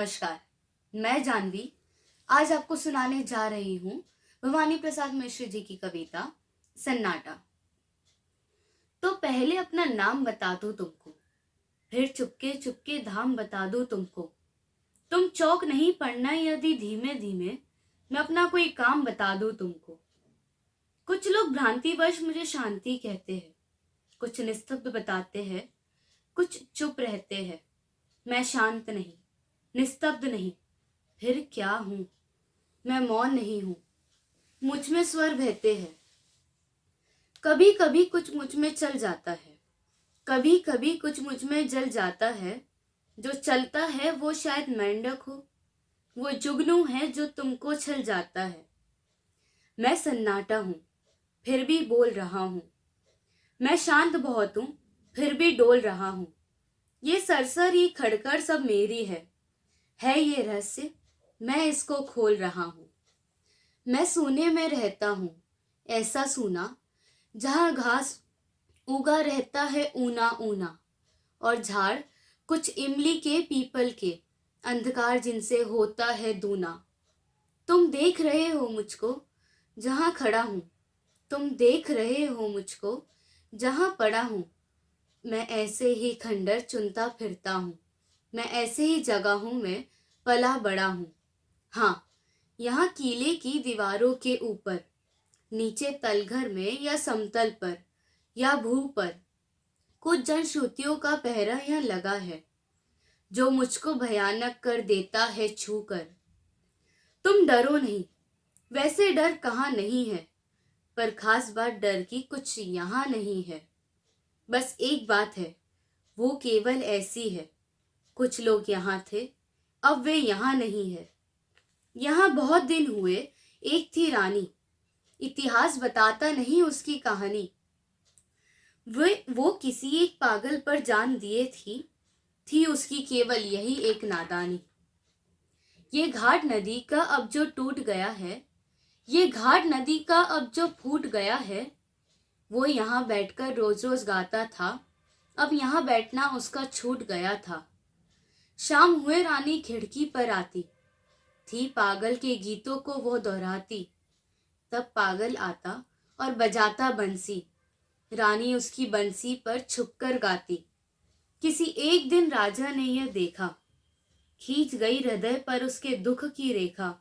नमस्कार। मैं जानवी आज आपको सुनाने जा रही हूँ भवानी प्रसाद मिश्र जी की कविता सन्नाटा। तो पहले अपना नाम बता दूं तुमको, फिर चुपके चुपके धाम बता दूं तुमको। तुम चौक नहीं पड़ना यदि धीमे धीमे मैं अपना कोई काम बता दूं तुमको। कुछ लोग भ्रांतिवश मुझे शांति कहते हैं, कुछ निस्तब्ध बताते हैं, कुछ चुप रहते हैं। मैं शांत नहीं, निस्तब्ध नहीं, फिर क्या हूं? मैं मौन नहीं हूं, मुझ में स्वर बहते हैं। कभी कभी कुछ मुझ में चल जाता है, कभी कभी कुछ मुझ में जल जाता है। जो चलता है वो शायद मेंढक हो, वो जुगनू है जो तुमको छल जाता है। मैं सन्नाटा हूं, फिर भी बोल रहा हूं। मैं शांत बहुत हूं, फिर भी डोल रहा हूं। ये सरसरी खड़खड़ सब मेरी है ये रहस्य, मैं इसको खोल रहा हूं। मैं सोने में रहता हूं, ऐसा सूना जहां घास उगा रहता है ऊना ऊना, और झाड़ कुछ इमली के पीपल के, अंधकार जिनसे होता है दूना। तुम देख रहे हो मुझको जहां खड़ा हूं, तुम देख रहे हो मुझको जहां पड़ा हूं। मैं ऐसे ही खंडर चुनता फिरता हूं, मैं ऐसे ही जगहों में पला बड़ा हूं। हाँ, यहाँ किले की दीवारों के ऊपर, नीचे तलघर में या समतल पर या भू पर, कुछ जनश्रुतियों का पहरा यहाँ लगा है जो मुझको भयानक कर देता है छू कर। तुम डरो नहीं, वैसे डर कहाँ नहीं है, पर खास बात डर की कुछ यहाँ नहीं है। बस एक बात है, वो केवल ऐसी है, कुछ लोग यहाँ थे, अब वे यहाँ नहीं है। यहाँ बहुत दिन हुए, एक थी रानी, इतिहास बताता नहीं उसकी कहानी। वो किसी एक पागल पर जान दिए थी उसकी केवल यही एक नादानी। ये घाट नदी का अब जो टूट गया है, ये घाट नदी का अब जो फूट गया है, वो यहाँ बैठकर रोज रोज गाता था, अब यहाँ बैठना उसका छूट गया था। शाम हुए रानी खिड़की पर आती थी, पागल के गीतों को वो दोहराती। तब पागल आता और बजाता बंसी, रानी उसकी बंसी पर छुपकर गाती। किसी एक दिन राजा ने यह देखा, खींच गई हृदय पर उसके दुख की रेखा।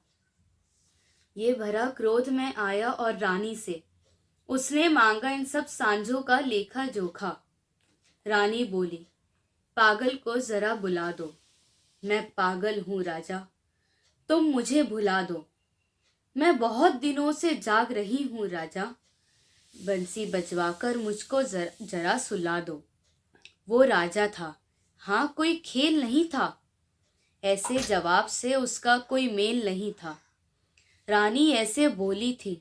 ये भरा क्रोध में आया और रानी से उसने मांगा इन सब सांझों का लेखा जोखा। रानी बोली, पागल को जरा बुला दो। मैं पागल हूं राजा, तुम मुझे भुला दो। मैं बहुत दिनों से जाग रही हूं राजा, बंसी बजवाकर मुझको जरा सुला दो। वो राजा था, हाँ कोई खेल नहीं था, ऐसे जवाब से उसका कोई मेल नहीं था। रानी ऐसे बोली थी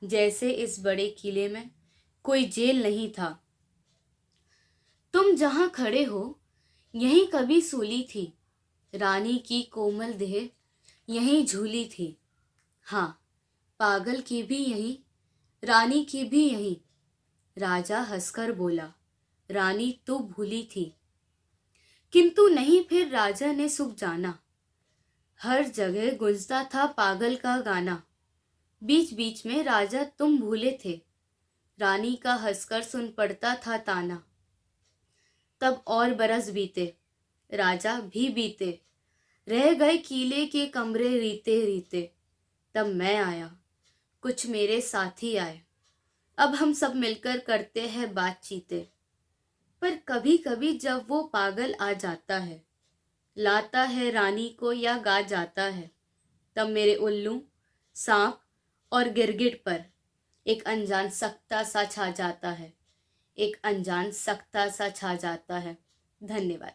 जैसे इस बड़े किले में कोई जेल नहीं था। तुम जहां खड़े हो यहीं कभी सूली थी, रानी की कोमल देह यहीं झूली थी। हाँ, पागल की भी यहीं, रानी की भी यहीं। राजा हंसकर बोला, रानी तू भूली थी। किंतु नहीं, फिर राजा ने सुख जाना, हर जगह गूंजता था पागल का गाना। बीच बीच में राजा तुम भूले थे, रानी का हंसकर सुन पड़ता था ताना। तब और बरस बीते, राजा भी बीते, रह गए किले के कमरे रीते रीते। तब मैं आया, कुछ मेरे साथी आए, अब हम सब मिलकर करते हैं बातचीतें। पर कभी कभी जब वो पागल आ जाता है, लाता है रानी को या गा जाता है, तब मेरे उल्लू, सांप और गिरगिट पर एक अनजान सख्ता सा छा जाता है, एक अनजान सख्ता सा छा जाता है। धन्यवाद।